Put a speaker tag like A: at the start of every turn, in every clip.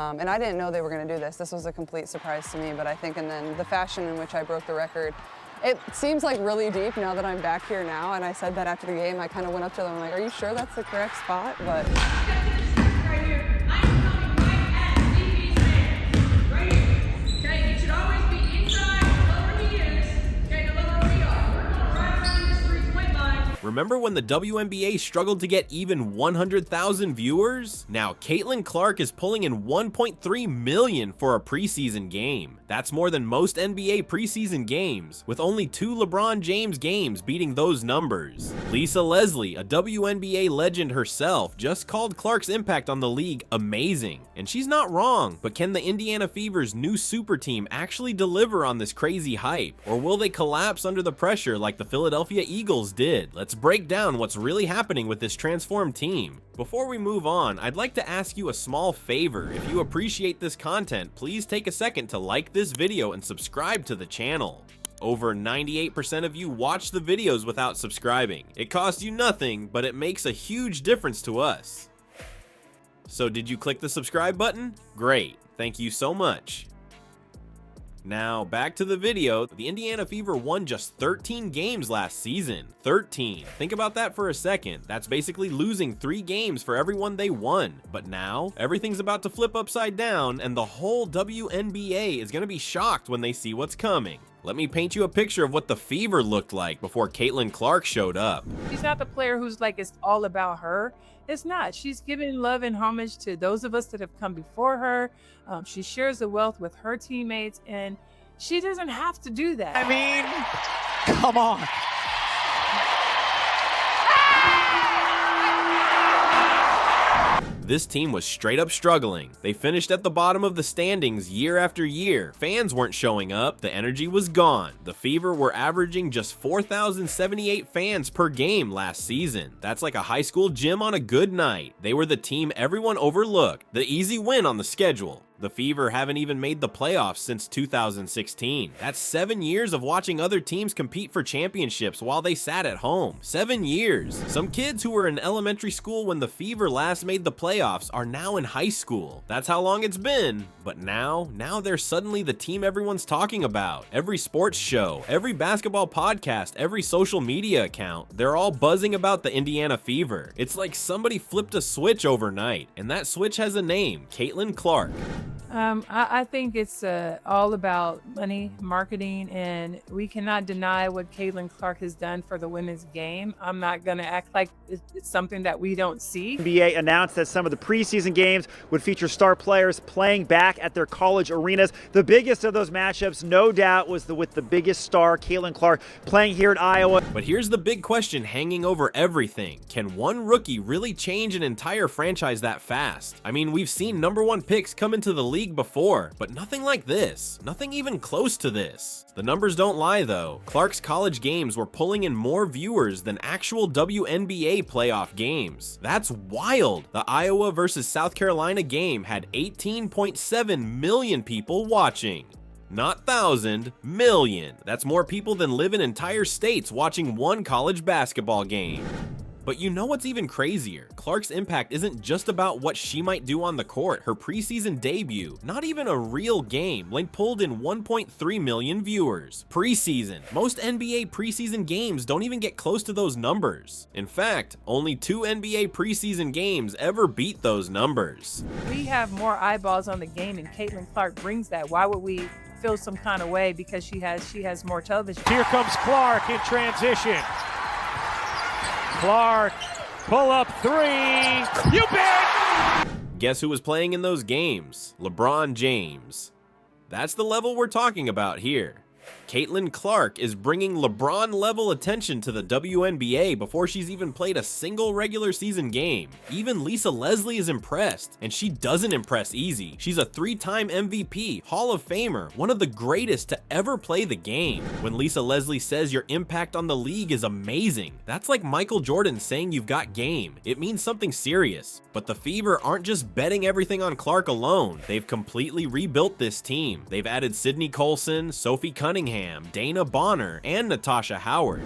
A: And I didn't know they were going to do this. This was a complete surprise to me, but I think, and then the fashion in which I broke the record, it seems like really deep now that I'm back here now, and I said that after the game. I kind of went up to them, I'm like, are you sure that's the correct spot? But
B: right here. I'm coming right at DB's hands. Right here. Okay, it should always be inside. The lower he is, okay, the lower we are. We're going right around this 3-point line.
C: Remember when the WNBA struggled to get even 100,000 viewers? Now Caitlin Clark is pulling in 1.3 million for a preseason game. That's more than most NBA preseason games, with only 2 LeBron James games beating those numbers. Lisa Leslie, a WNBA legend herself, just called Clark's impact on the league amazing. And she's not wrong, but can the Indiana Fever's new super team actually deliver on this crazy hype? Or will they collapse under the pressure like the Philadelphia Eagles did? Let's break down what's really happening with this transformed team. Before we move on, I'd like to ask you a small favor. If you appreciate this content, please take a second to like this video and subscribe to the channel. Over 98% of you watch the videos without subscribing. It costs you nothing, but it makes a huge difference to us. So did you click the subscribe button? Great, thank you so much. Now, back to the video. The Indiana Fever won just 13 games last season. 13. Think about that for a second. That's basically losing 3 games for every one they won. But now, everything's about to flip upside down, and the whole WNBA is going to be shocked when they see what's coming. Let me paint you a picture of what the Fever looked like before Caitlin Clark showed up.
D: She's not the player who's like, it's all about her. It's not. She's giving love and homage to those of us that have come before her. She shares the wealth with her teammates, and she doesn't have to do that.
E: I mean, come on.
C: This team was straight up struggling. They finished at the bottom of the standings year after year. Fans weren't showing up, the energy was gone. The Fever were averaging just 4,078 fans per game last season. That's like a high school gym on a good night. They were the team everyone overlooked, the easy win on the schedule. The Fever haven't even made the playoffs since 2016. That's 7 years of watching other teams compete for championships while they sat at home. 7 years. Some kids who were in elementary school when the Fever last made the playoffs are now in high school. That's how long it's been. But now they're suddenly the team everyone's talking about. Every sports show, every basketball podcast, every social media account, they're all buzzing about the Indiana Fever. It's like somebody flipped a switch overnight, and that switch has a name: Caitlin Clark.
D: I think it's all about money, marketing, and we cannot deny what Caitlin Clark has done for the women's game. I'm not going to act like it's something that we don't see.
E: NBA announced that some of the preseason games would feature star players playing back at their college arenas. The biggest of those matchups, no doubt, was with the biggest star, Caitlin Clark, playing here at Iowa.
C: But here's the big question hanging over everything. Can one rookie really change an entire franchise that fast? I mean, we've seen #1 picks come into the league before, but nothing like this. Nothing even close to this. The numbers don't lie though. Clark's college games were pulling in more viewers than actual WNBA playoff games. That's wild. The Iowa versus South Carolina game had 18.7 million people watching. Not thousand, million. That's more people than live in entire states watching one college basketball game. But you know what's even crazier? Clark's impact isn't just about what she might do on the court. Her preseason debut, not even a real game, pulled in 1.3 million viewers. Preseason. Most NBA preseason games don't even get close to those numbers. In fact, only 2 NBA preseason games ever beat those numbers.
D: We have more eyeballs on the game, and Caitlin Clark brings that. Why would we feel some kind of way because she has more television?
F: Here comes Clark in transition. Clark, pull up 3. You bet!
C: Guess who was playing in those games? LeBron James. That's the level we're talking about here. Caitlin Clark is bringing LeBron-level attention to the WNBA before she's even played a single regular season game. Even Lisa Leslie is impressed, and she doesn't impress easy. She's a 3-time MVP, Hall of Famer, one of the greatest to ever play the game. When Lisa Leslie says your impact on the league is amazing, that's like Michael Jordan saying you've got game. It means something serious. But the Fever aren't just betting everything on Clark alone. They've completely rebuilt this team. They've added Sydney Colson, Sophie Cunningham, Dana Bonner, and Natasha Howard.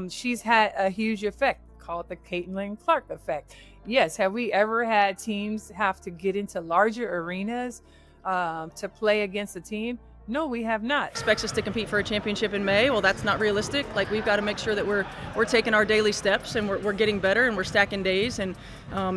D: She's had a huge effect. call it the Caitlin Clark effect. Yes, have we ever had teams have to get into larger arenas to play against a team? No, we have not.
G: Expects us to compete for a championship in May. Well, that's not realistic. Like, we've got to make sure that we're taking our daily steps, and we're getting better, and we're stacking days, and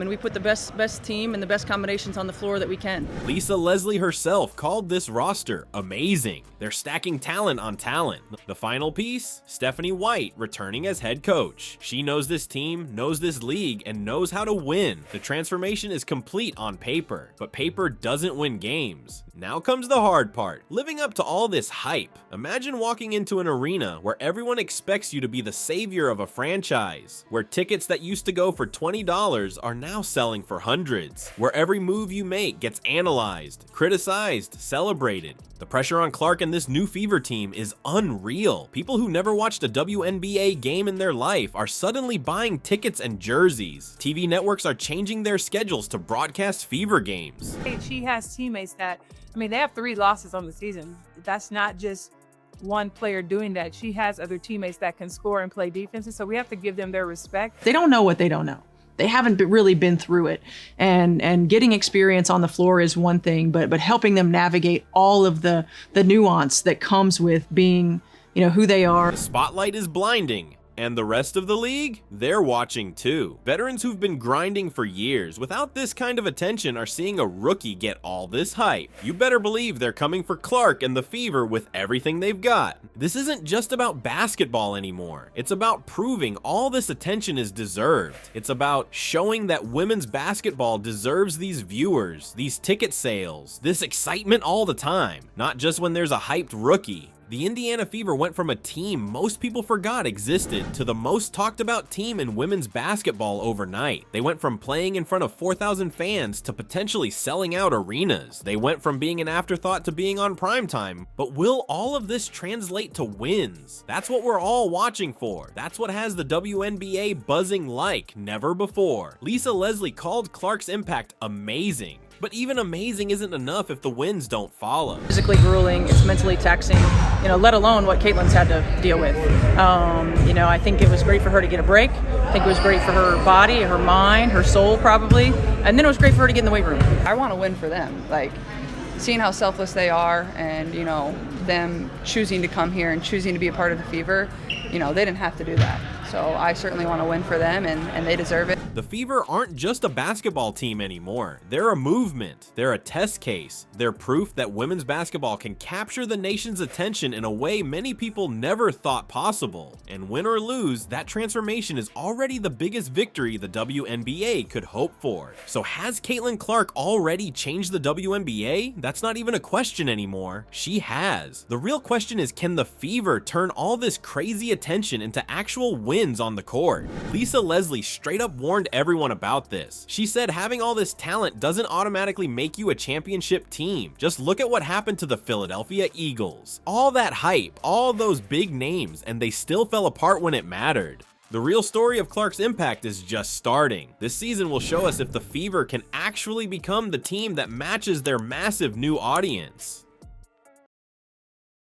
G: we put the best team and the best combinations on the floor that we can.
C: Lisa Leslie herself called this roster amazing. They're stacking talent on talent. The final piece, Stephanie White returning as head coach. She knows this team, knows this league, and knows how to win. The transformation is complete on paper, but paper doesn't win games. Now comes the hard part, living up to all this hype. Imagine walking into an arena where everyone expects you to be the savior of a franchise, where tickets that used to go for $20 are now selling for hundreds, where every move you make gets analyzed, criticized, celebrated. The pressure on Clark and this new Fever team is unreal. People who never watched a WNBA game in their life are suddenly buying tickets and jerseys. TV networks are changing their schedules to broadcast Fever games.
D: She has teammates that, I mean, they have 3 losses on the season. That's not just one player doing that. She has other teammates that can score and play defense, and so we have to give them their respect.
G: They don't know what they don't know. They haven't really been through it, and getting experience on the floor is one thing, but helping them navigate all of the nuance that comes with being, who they are.
C: The spotlight is blinding. And the rest of the league? They're watching too. Veterans who've been grinding for years without this kind of attention are seeing a rookie get all this hype. You better believe they're coming for Clark and the Fever with everything they've got. This isn't just about basketball anymore. It's about proving all this attention is deserved. It's about showing that women's basketball deserves these viewers, these ticket sales, this excitement all the time, not just when there's a hyped rookie. The Indiana Fever went from a team most people forgot existed to the most talked about team in women's basketball overnight. They went from playing in front of 4,000 fans to potentially selling out arenas. They went from being an afterthought to being on primetime. But will all of this translate to wins? That's what we're all watching for. That's what has the WNBA buzzing like never before. Lisa Leslie called Clark's impact amazing. But even amazing isn't enough if the wins don't follow.
G: Physically grueling, it's mentally taxing, let alone what Caitlin's had to deal with. I think it was great for her to get a break. I think it was great for her body, her mind, her soul probably. And then it was great for her to get in the weight room.
A: I want to win for them. Like, seeing how selfless they are and, them choosing to come here and choosing to be a part of the Fever, they didn't have to do that. So I certainly want to win for them, and they deserve it.
C: The Fever aren't just a basketball team anymore. They're a movement. They're a test case. They're proof that women's basketball can capture the nation's attention in a way many people never thought possible. And win or lose, that transformation is already the biggest victory the WNBA could hope for. So has Caitlin Clark already changed the WNBA? That's not even a question anymore. She has. The real question is, can the Fever turn all this crazy attention into actual wins on the court? Lisa Leslie straight up warned everyone about this. She said having all this talent doesn't automatically make you a championship team. Just look at what happened to the Philadelphia Eagles. All that hype, all those big names, and they still fell apart when it mattered. The real story of Clark's impact is just starting. This season will show us if the Fever can actually become the team that matches their massive new audience.